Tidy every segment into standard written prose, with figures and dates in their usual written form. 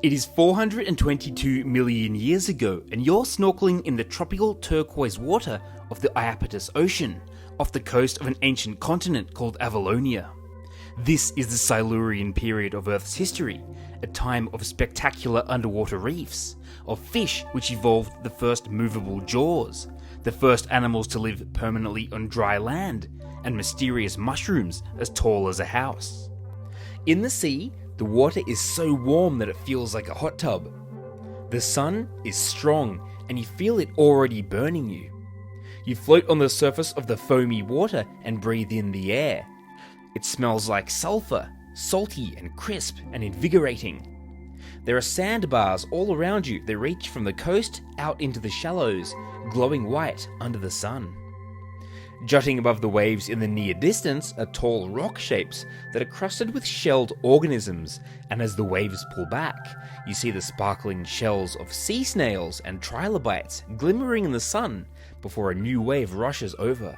It is 422 million years ago, and you're snorkeling in the tropical turquoise water of the Iapetus Ocean, off the coast of an ancient continent called Avalonia. This is the Silurian period of Earth's history, a time of spectacular underwater reefs, of fish which evolved the first movable jaws, the first animals to live permanently on dry land, and mysterious mushrooms as tall as a house. In the sea, the water is so warm that it feels like a hot tub. The sun is strong, and you feel it already burning you. You float on the surface of the foamy water and breathe in the air. It smells like sulfur, salty and crisp and invigorating. There are sandbars all around you that reach from the coast out into the shallows, glowing white under the sun. Jutting above the waves in the near distance are tall rock shapes that are crusted with shelled organisms, and as the waves pull back, you see the sparkling shells of sea snails and trilobites glimmering in the sun before a new wave rushes over.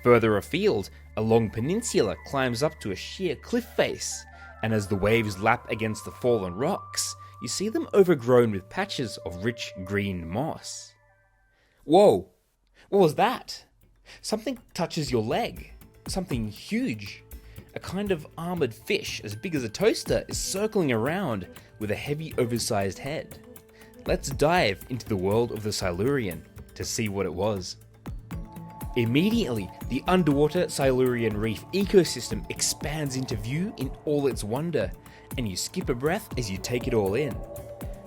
Further afield, a long peninsula climbs up to a sheer cliff face, and as the waves lap against the fallen rocks, you see them overgrown with patches of rich green moss. Whoa! What was that? Something touches your leg. Something huge. A kind of armoured fish as big as a toaster is circling around with a heavy oversized head. Let's dive into the world of the Silurian to see what it was. Immediately, the underwater Silurian reef ecosystem expands into view in all its wonder, and you skip a breath as you take it all in.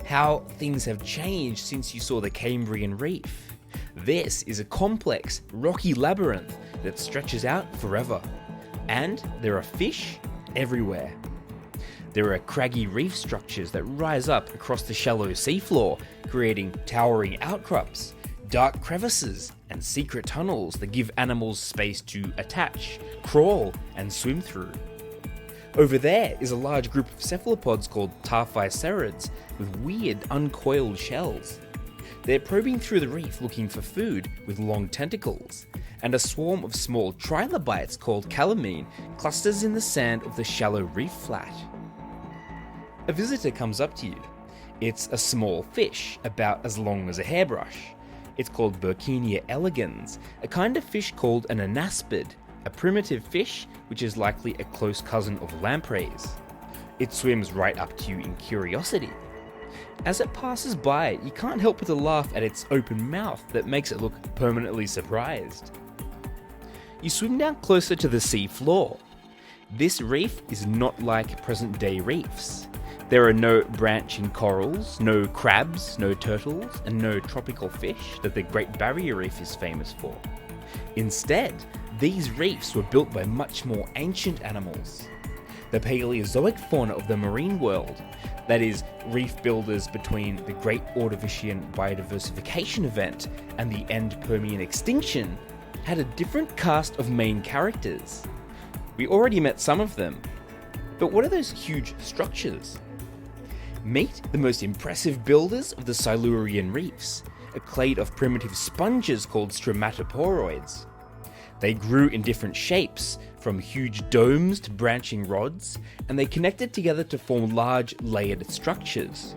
How things have changed since you saw the Cambrian reef. This is a complex, rocky labyrinth that stretches out forever. And there are fish everywhere. There are craggy reef structures that rise up across the shallow seafloor, creating towering outcrops, dark crevices, and secret tunnels that give animals space to attach, crawl, and swim through. Over there is a large group of cephalopods called tarphicerids with weird uncoiled shells. They're probing through the reef looking for food with long tentacles, and a swarm of small trilobites called calamine clusters in the sand of the shallow reef flat. A visitor comes up to you. It's a small fish, about as long as a hairbrush. It's called Burkinia elegans, a kind of fish called an anaspid, a primitive fish which is likely a close cousin of lampreys. It swims right up to you in curiosity. As it passes by, you can't help but to laugh at its open mouth that makes it look permanently surprised. You swim down closer to the sea floor. This reef is not like present-day reefs. There are no branching corals, no crabs, no turtles, and no tropical fish that the Great Barrier Reef is famous for. Instead, these reefs were built by much more ancient animals. The Paleozoic fauna of the marine world, that is, reef builders between the Great Ordovician biodiversification event and the end Permian extinction, had a different cast of main characters. We already met some of them, but what are those huge structures? Meet the most impressive builders of the Silurian reefs, a clade of primitive sponges called stromatoporoids. They grew in different shapes, from huge domes to branching rods, and they connected together to form large layered structures.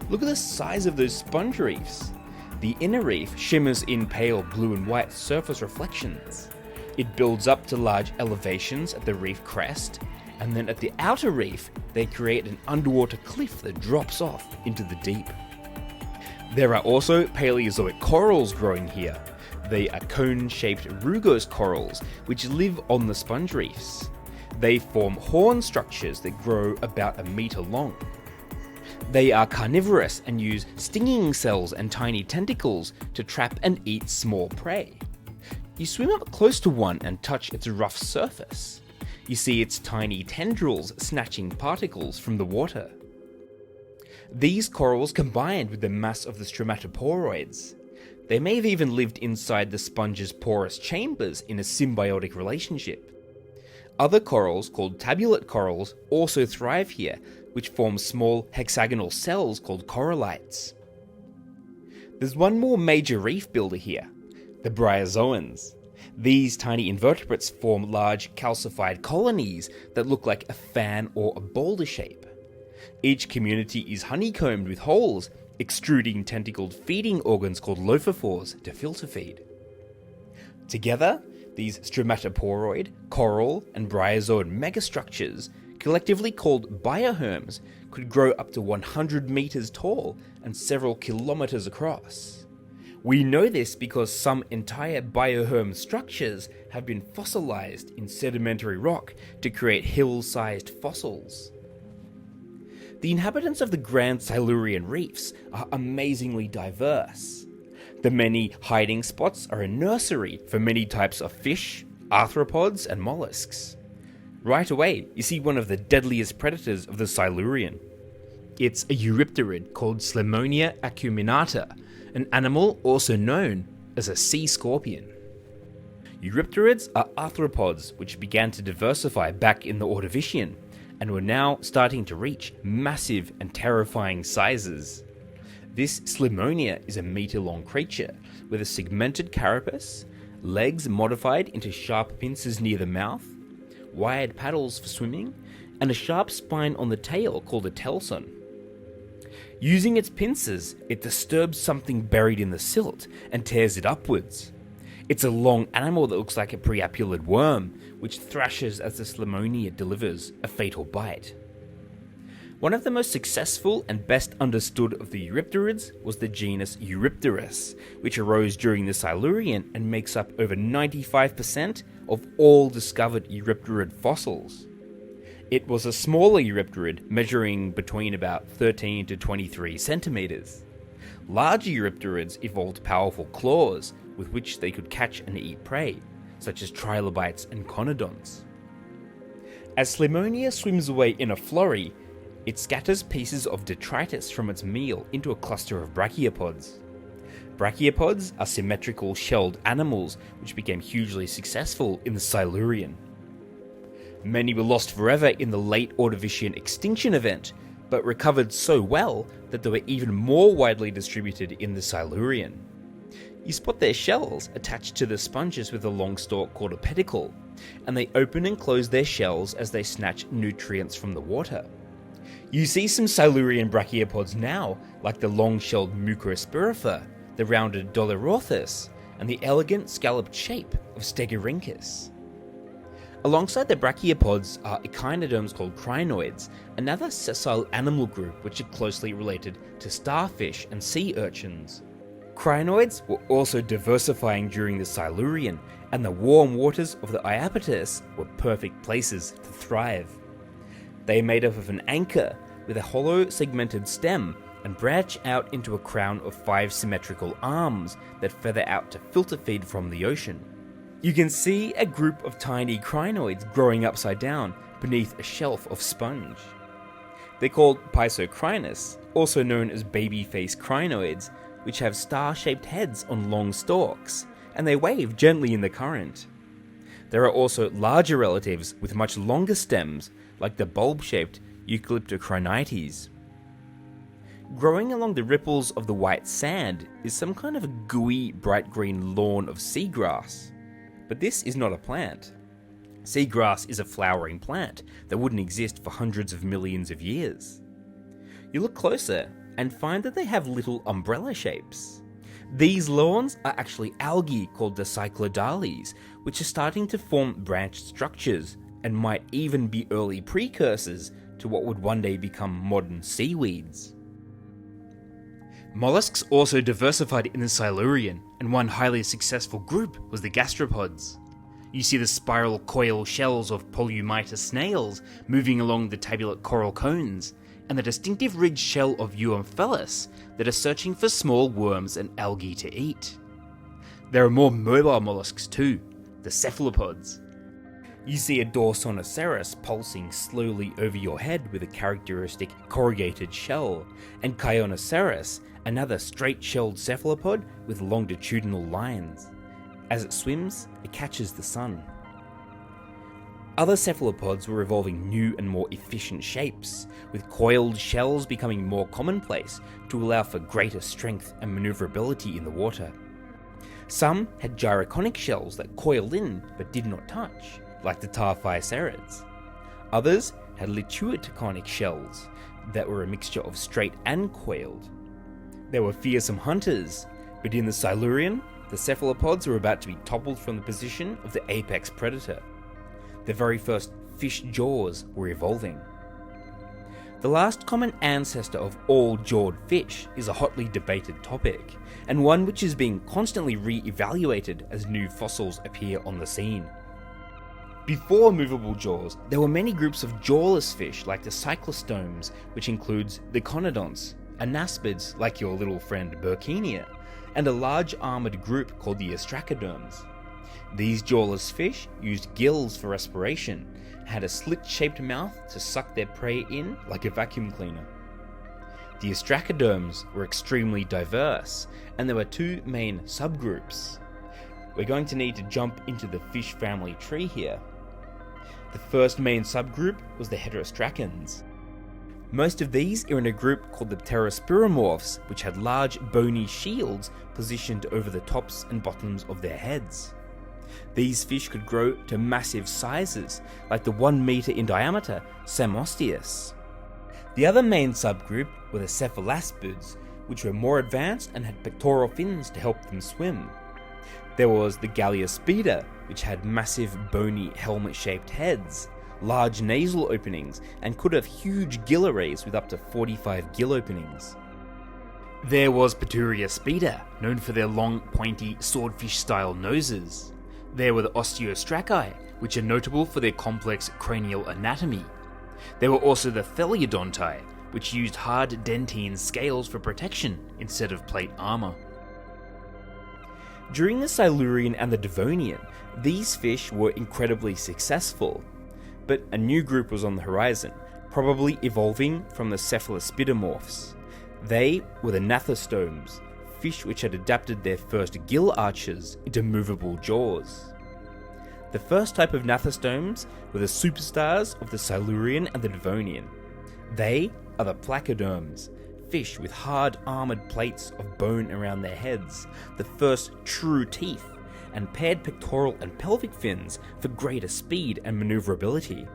Look at the size of those sponge reefs. The inner reef shimmers in pale blue and white surface reflections. It builds up to large elevations at the reef crest, and then at the outer reef, they create an underwater cliff that drops off into the deep. There are also Paleozoic corals growing here. They are cone-shaped rugose corals, which live on the sponge reefs. They form horn structures that grow about a meter long. They are carnivorous and use stinging cells and tiny tentacles to trap and eat small prey. You swim up close to one and touch its rough surface. You see its tiny tendrils snatching particles from the water. These corals combined with the mass of the stromatoporoids. They may have even lived inside the sponge's porous chambers in a symbiotic relationship. Other corals, called tabulate corals, also thrive here, which form small hexagonal cells called corallites. There's one more major reef builder here, the bryozoans. These tiny invertebrates form large calcified colonies that look like a fan or a boulder shape. Each community is honeycombed with holes, extruding tentacled feeding organs called lophophores to filter feed. Together, these stromatoporoid, coral, and bryozoid megastructures, collectively called bioherms, could grow up to 100 meters tall and several kilometers across. We know this because some entire bioherm structures have been fossilized in sedimentary rock to create hill-sized fossils. The inhabitants of the Grand Silurian reefs are amazingly diverse. The many hiding spots are a nursery for many types of fish, arthropods, and mollusks. Right away, you see one of the deadliest predators of the Silurian. It's a eurypterid called Slemonia acuminata, an animal also known as a sea scorpion. Eurypterids are arthropods which began to diversify back in the Ordovician, and were now starting to reach massive and terrifying sizes. This Slemonia is a meter-long creature with a segmented carapace, legs modified into sharp pincers near the mouth, wired paddles for swimming, and a sharp spine on the tail called a telson. Using its pincers, it disturbs something buried in the silt and tears it upwards. It's a long animal that looks like a priapulid worm, which thrashes as the Slemonia delivers a fatal bite. One of the most successful and best understood of the eurypterids was the genus Eurypterus, which arose during the Silurian and makes up over 95% of all discovered eurypterid fossils. It was a smaller eurypterid measuring between about 13 to 23 centimeters. Larger eurypterids evolved powerful claws with which they could catch and eat prey, such as trilobites and conodonts. As Slemonia swims away in a flurry, it scatters pieces of detritus from its meal into a cluster of brachiopods. Brachiopods are symmetrical shelled animals which became hugely successful in the Silurian. Many were lost forever in the late Ordovician extinction event, but recovered so well that they were even more widely distributed in the Silurian. You spot their shells attached to the sponges with a long stalk called a pedicle, and they open and close their shells as they snatch nutrients from the water. You see some Silurian brachiopods now, like the long-shelled Mucrospirifer, the rounded Dolororthus, and the elegant scalloped shape of Stegorhynchus. Alongside the brachiopods are echinoderms called crinoids, another sessile animal group which are closely related to starfish and sea urchins. Crinoids were also diversifying during the Silurian, and the warm waters of the Iapetus were perfect places to thrive. They are made up of an anchor with a hollow segmented stem and branch out into a crown of 5 symmetrical arms that feather out to filter feed from the ocean. You can see a group of tiny crinoids growing upside down beneath a shelf of sponge. They're called Pisocrinus, also known as baby-faced crinoids, which have star-shaped heads on long stalks, and they wave gently in the current. There are also larger relatives with much longer stems, like the bulb-shaped Eucalyptocrinites. Growing along the ripples of the white sand is some kind of a gooey, bright green lawn of seagrass. But this is not a plant. Seagrass is a flowering plant that wouldn't exist for hundreds of millions of years. You look closer and find that they have little umbrella shapes. These lawns are actually algae called the cyclodales, which are starting to form branched structures and might even be early precursors to what would one day become modern seaweeds. Mollusks also diversified in the Silurian, and one highly successful group was the gastropods. You see the spiral coil shells of Polyumitis snails moving along the tabulate coral cones, and the distinctive ridged shell of Euomphalus that are searching for small worms and algae to eat. There are more mobile mollusks too, the cephalopods. You see a Dorsonoceras pulsing slowly over your head with a characteristic corrugated shell, and Chionoceras, another straight-shelled cephalopod with longitudinal lines. As it swims, it catches the sun. Other cephalopods were evolving new and more efficient shapes, with coiled shells becoming more commonplace to allow for greater strength and maneuverability in the water. Some had gyroconic shells that coiled in but did not touch, like the Tarphiocerids. Others had lituotaconic shells that were a mixture of straight and coiled. They were fearsome hunters, but in the Silurian, the cephalopods were about to be toppled from the position of the apex predator. The very first fish jaws were evolving. The last common ancestor of all jawed fish is a hotly debated topic, and one which is being constantly re-evaluated as new fossils appear on the scene. Before movable jaws, there were many groups of jawless fish like the cyclostomes, which includes the conodonts, anaspids like your little friend Burkinia, and a large armoured group called the ostracoderms. These jawless fish used gills for respiration, had a slit-shaped mouth to suck their prey in like a vacuum cleaner. The ostracoderms were extremely diverse, and there were two main subgroups. We're going to need to jump into the fish family tree here. The first main subgroup was the heterostracans. Most of these are in a group called the pterospiromorphs, which had large bony shields positioned over the tops and bottoms of their heads. These fish could grow to massive sizes, like the 1 meter in diameter Samosteus. The other main subgroup were the cephalaspids, which were more advanced and had pectoral fins to help them swim. There was the Galliospida, which had massive bony helmet-shaped heads, large nasal openings, and could have huge gill arrays with up to 45 gill openings. There was Paturiaspida, known for their long, pointy, swordfish-style noses. There were the Osteostraci, which are notable for their complex cranial anatomy. There were also the Theliodonti, which used hard dentine scales for protection instead of plate armor. During the Silurian and the Devonian, these fish were incredibly successful, but a new group was on the horizon, probably evolving from the cephalospidomorphs. They were the gnathostomes, fish which had adapted their first gill arches into movable jaws. The first type of gnathostomes were the superstars of the Silurian and the Devonian. They are the placoderms, fish with hard armoured plates of bone around their heads, the first true teeth, and paired pectoral and pelvic fins for greater speed and manoeuvrability.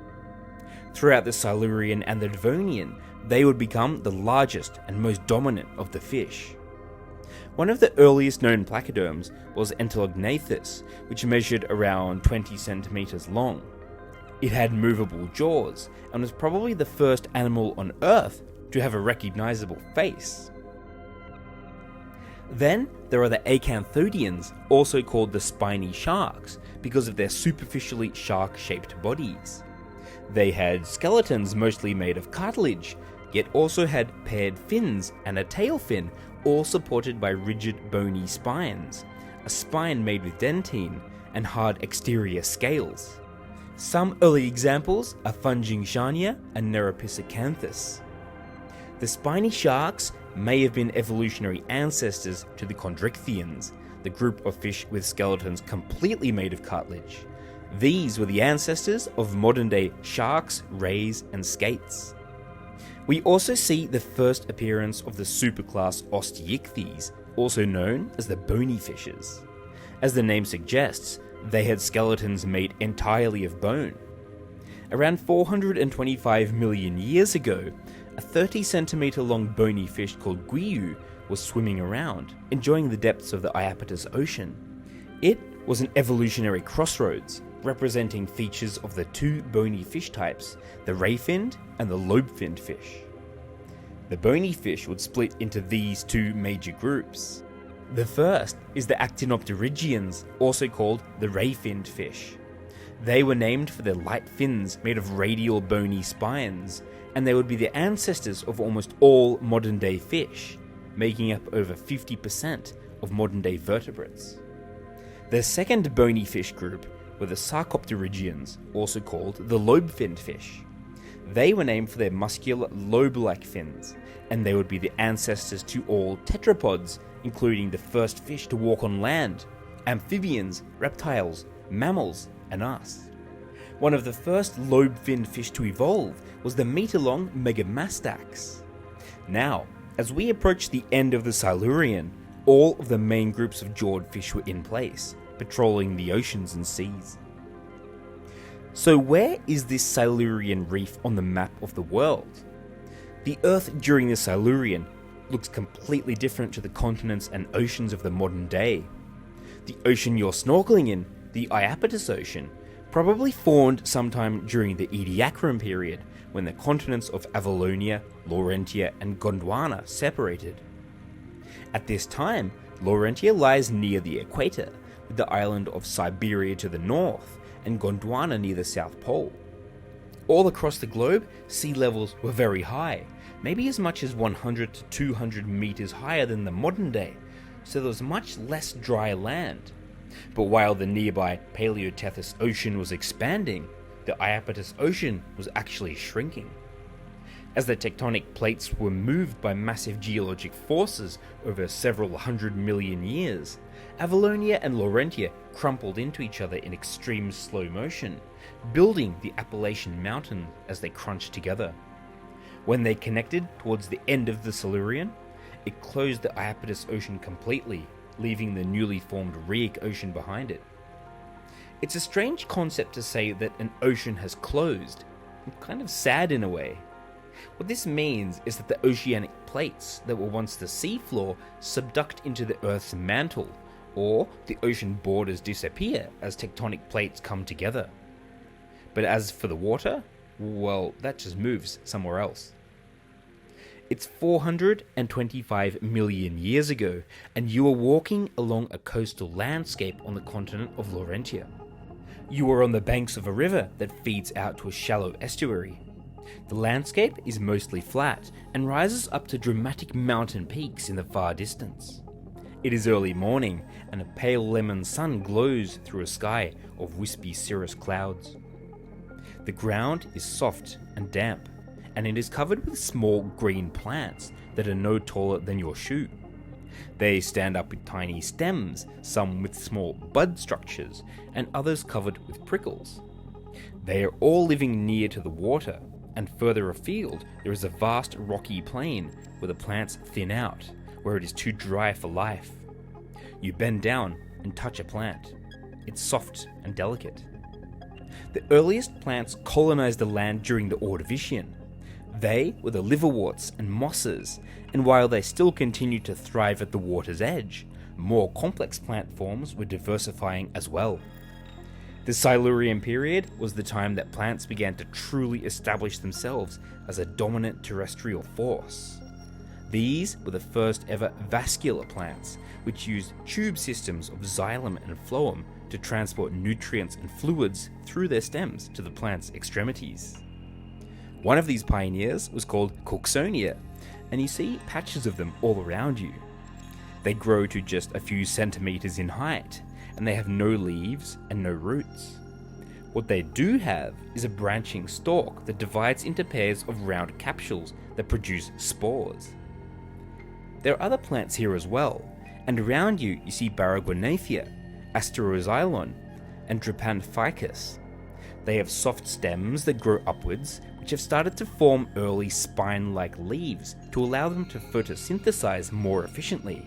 Throughout the Silurian and the Devonian, they would become the largest and most dominant of the fish. One of the earliest known placoderms was Entelognathus, which measured around 20 centimeters long. It had movable jaws and was probably the first animal on Earth to have a recognizable face. Then there are the acanthodians, also called the spiny sharks, because of their superficially shark-shaped bodies. They had skeletons mostly made of cartilage, yet also had paired fins and a tail fin, all supported by rigid bony spines, a spine made with dentine, and hard exterior scales. Some early examples are Fungingshania and Neuropisacanthus. The spiny sharks may have been evolutionary ancestors to the chondrichthyans, the group of fish with skeletons completely made of cartilage. These were the ancestors of modern-day sharks, rays, and skates. We also see the first appearance of the superclass Osteichthyes, also known as the bony fishes. As the name suggests, they had skeletons made entirely of bone. Around 425 million years ago, a 30 centimeter long bony fish called Guiu was swimming around, enjoying the depths of the Iapetus Ocean. It was an evolutionary crossroads, representing features of the two bony fish types, the ray-finned and the lobe-finned fish. The bony fish would split into these two major groups. The first is the Actinopterygians, also called the ray-finned fish. They were named for their light fins made of radial bony spines, and they would be the ancestors of almost all modern-day fish, making up over 50% of modern-day vertebrates. The second bony fish group were the Sarcopterygians, also called the lobe-finned fish. They were named for their muscular lobe-like fins, and they would be the ancestors to all tetrapods, including the first fish to walk on land, amphibians, reptiles, mammals, and us. One of the first lobe-finned fish to evolve was the meter-long Megamastax. Now, as we approach the end of the Silurian, all of the main groups of jawed fish were in place, patrolling the oceans and seas. So where is this Silurian reef on the map of the world? The Earth during the Silurian looks completely different to the continents and oceans of the modern day. The ocean you're snorkeling in, the Iapetus Ocean, probably formed sometime during the Ediacaran period, when the continents of Avalonia, Laurentia and Gondwana separated. At this time, Laurentia lies near the equator, with the island of Siberia to the north, and Gondwana near the South Pole. All across the globe, sea levels were very high, maybe as much as 100 to 200 meters higher than the modern day, so there was much less dry land. But while the nearby Paleotethys Ocean was expanding, the Iapetus Ocean was actually shrinking. As the tectonic plates were moved by massive geologic forces over several 100 million years, Avalonia and Laurentia crumpled into each other in extreme slow motion, building the Appalachian Mountain as they crunched together. When they connected towards the end of the Silurian, it closed the Iapetus Ocean completely, leaving the newly formed Rheic Ocean behind it. It's a strange concept to say that an ocean has closed. Kind of sad in a way. What this means is that the oceanic plates that were once the seafloor subduct into the Earth's mantle, or the ocean borders disappear as tectonic plates come together. But as for the water, well, that just moves somewhere else. It's 425 million years ago, and you are walking along a coastal landscape on the continent of Laurentia. You are on the banks of a river that feeds out to a shallow estuary. The landscape is mostly flat and rises up to dramatic mountain peaks in the far distance. It is early morning, and a pale lemon sun glows through a sky of wispy cirrus clouds. The ground is soft and damp, and it is covered with small green plants that are no taller than your shoe. They stand up with tiny stems, some with small bud structures, and others covered with prickles. They are all living near to the water, and further afield there is a vast rocky plain where the plants thin out, where it is too dry for life. You bend down and touch a plant. It's soft and delicate. The earliest plants colonized the land during the Ordovician. They were the liverworts and mosses, and while they still continued to thrive at the water's edge, more complex plant forms were diversifying as well. The Silurian period was the time that plants began to truly establish themselves as a dominant terrestrial force. These were the first ever vascular plants, which used tube systems of xylem and phloem to transport nutrients and fluids through their stems to the plant's extremities. One of these pioneers was called Cooksonia, and you see patches of them all around you. They grow to just a few centimeters in height, and they have no leaves and no roots. What they do have is a branching stalk that divides into pairs of round capsules that produce spores. There are other plants here as well, and around you see Barraguanathia, Asteroxylon, and Drepanoficus. They have soft stems that grow upwards, which have started to form early spine-like leaves to allow them to photosynthesize more efficiently.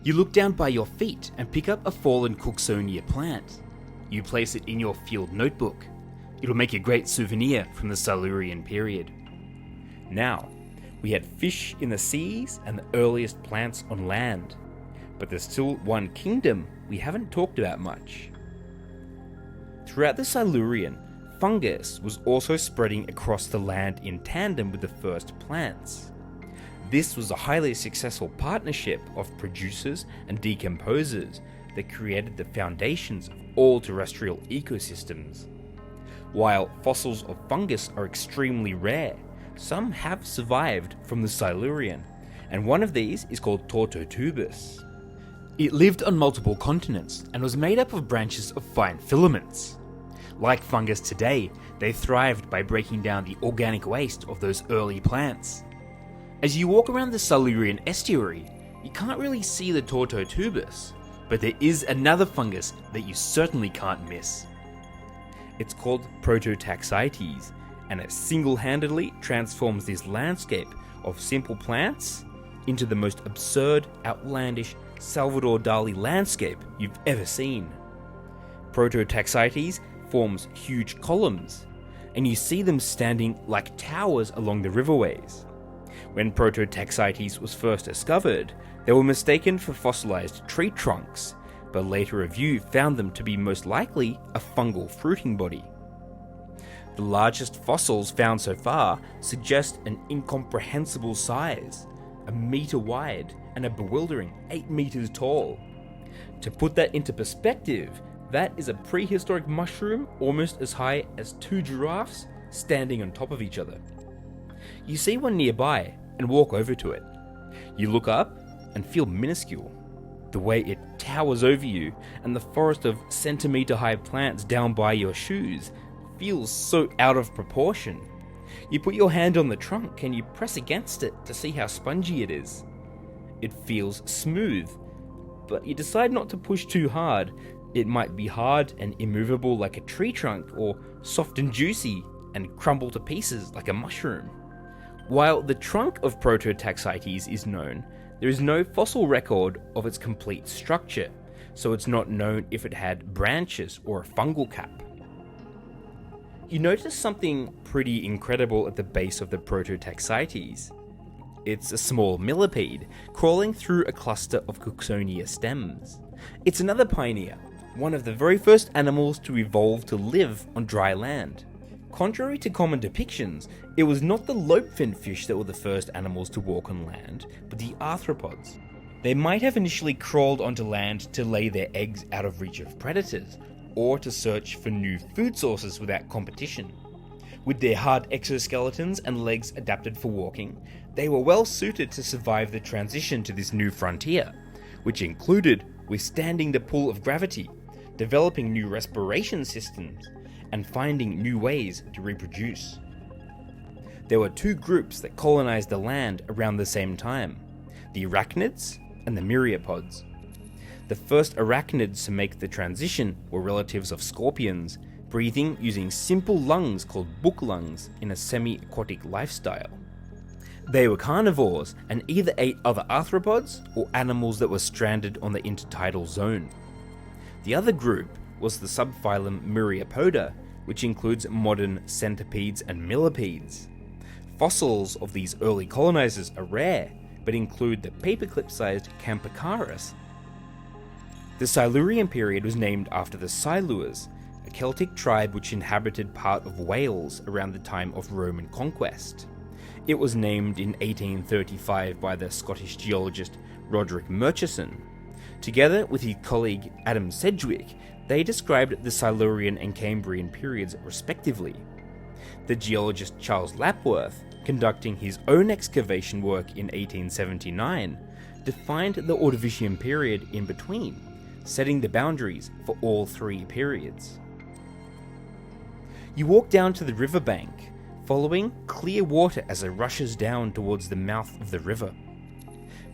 You look down by your feet and pick up a fallen Cooksonia plant. You place it in your field notebook. It'll make a great souvenir from the Silurian period. Now, we had fish in the seas and the earliest plants on land, but there's still one kingdom we haven't talked about much. Throughout the Silurian, fungus was also spreading across the land in tandem with the first plants. This was a highly successful partnership of producers and decomposers that created the foundations of all terrestrial ecosystems. While fossils of fungus are extremely rare, some have survived from the Silurian, and one of these is called Tortotubus. It lived on multiple continents and was made up of branches of fine filaments. Like fungus today, they thrived by breaking down the organic waste of those early plants. As you walk around the Silurian estuary, you can't really see the Tortotubus, but there is another fungus that you certainly can't miss. It's called Prototaxites, and it single-handedly transforms this landscape of simple plants into the most absurd, outlandish Salvador Dali landscape you've ever seen. Prototaxites forms huge columns, and you see them standing like towers along the riverways. When Prototaxites was first discovered, they were mistaken for fossilized tree trunks, but later review found them to be most likely a fungal fruiting body. The largest fossils found so far suggest an incomprehensible size, a meter wide and a bewildering 8 meters tall. To put that into perspective, that is a prehistoric mushroom almost as high as 2 giraffes standing on top of each other. You see one nearby and walk over to it. You look up and feel minuscule. The way it towers over you and the forest of centimeter-high plants down by your shoes feels so out of proportion. You put your hand on the trunk and you press against it to see how spongy it is. It feels smooth, but you decide not to push too hard. It might be hard and immovable like a tree trunk, or soft and juicy and crumble to pieces like a mushroom. While the trunk of Prototaxites is known, there is no fossil record of its complete structure, so it's not known if it had branches or a fungal cap. You notice something pretty incredible at the base of the Prototaxites. It's a small millipede crawling through a cluster of Cooksonia stems. It's another pioneer, one of the very first animals to evolve to live on dry land. Contrary to common depictions, it was not the lobe-finned fish that were the first animals to walk on land, but the arthropods. They might have initially crawled onto land to lay their eggs out of reach of predators, or to search for new food sources without competition. With their hard exoskeletons and legs adapted for walking, they were well suited to survive the transition to this new frontier, which included withstanding the pull of gravity, developing new respiration systems, and finding new ways to reproduce. There were 2 groups that colonized the land around the same time, the arachnids and the myriapods. The first arachnids to make the transition were relatives of scorpions, breathing using simple lungs called book lungs in a semi-aquatic lifestyle. They were carnivores and either ate other arthropods or animals that were stranded on the intertidal zone. The other group was the subphylum Myriapoda, which includes modern centipedes and millipedes. Fossils of these early colonizers are rare, but include the paperclip-sized Campicaris. The Silurian period was named after the Silurs, a Celtic tribe which inhabited part of Wales around the time of Roman conquest. It was named in 1835 by the Scottish geologist Roderick Murchison. Together with his colleague Adam Sedgwick, they described the Silurian and Cambrian periods respectively. The geologist Charles Lapworth, conducting his own excavation work in 1879, defined the Ordovician period in between, setting the boundaries for all 3 periods. You walk down to the riverbank, following clear water as it rushes down towards the mouth of the river.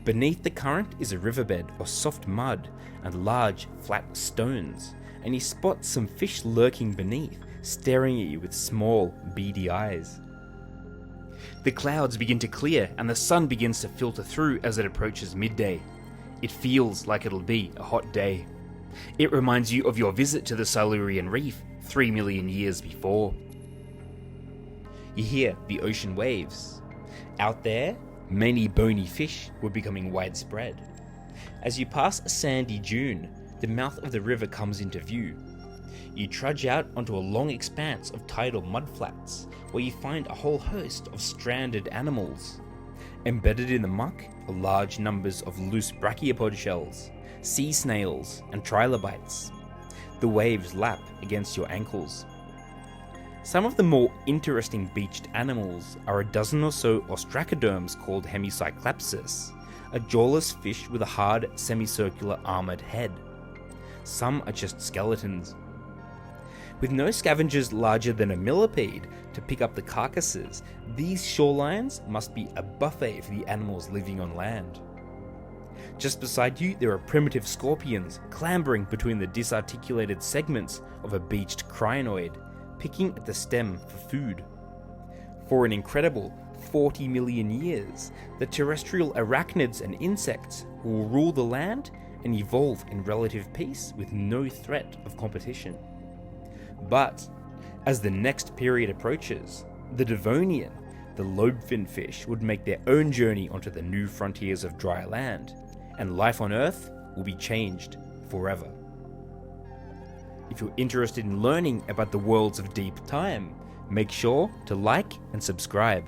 Beneath the current is a riverbed of soft mud and large, flat stones, and you spot some fish lurking beneath, staring at you with small, beady eyes. The clouds begin to clear and the sun begins to filter through as it approaches midday. It feels like it'll be a hot day. It reminds you of your visit to the Silurian reef 3 million years before. You hear the ocean waves. Out there, many bony fish were becoming widespread. As you pass a sandy dune, the mouth of the river comes into view. You trudge out onto a long expanse of tidal mudflats, where you find a whole host of stranded animals. Embedded in the muck are large numbers of loose brachiopod shells, sea snails, and trilobites. The waves lap against your ankles. Some of the more interesting beached animals are a dozen or so ostracoderms called Hemicyclapsis, a jawless fish with a hard, semicircular armoured head. Some are just skeletons. With no scavengers larger than a millipede to pick up the carcasses, these shorelines must be a buffet for the animals living on land. Just beside you, there are primitive scorpions clambering between the disarticulated segments of a beached crinoid, picking at the stem for food. For an incredible 40 million years, the terrestrial arachnids and insects will rule the land and evolve in relative peace with no threat of competition. But as the next period approaches, the Devonian, the lobefin fish would make their own journey onto the new frontiers of dry land, and life on Earth will be changed forever. If you're interested in learning about the worlds of deep time, make sure to like and subscribe.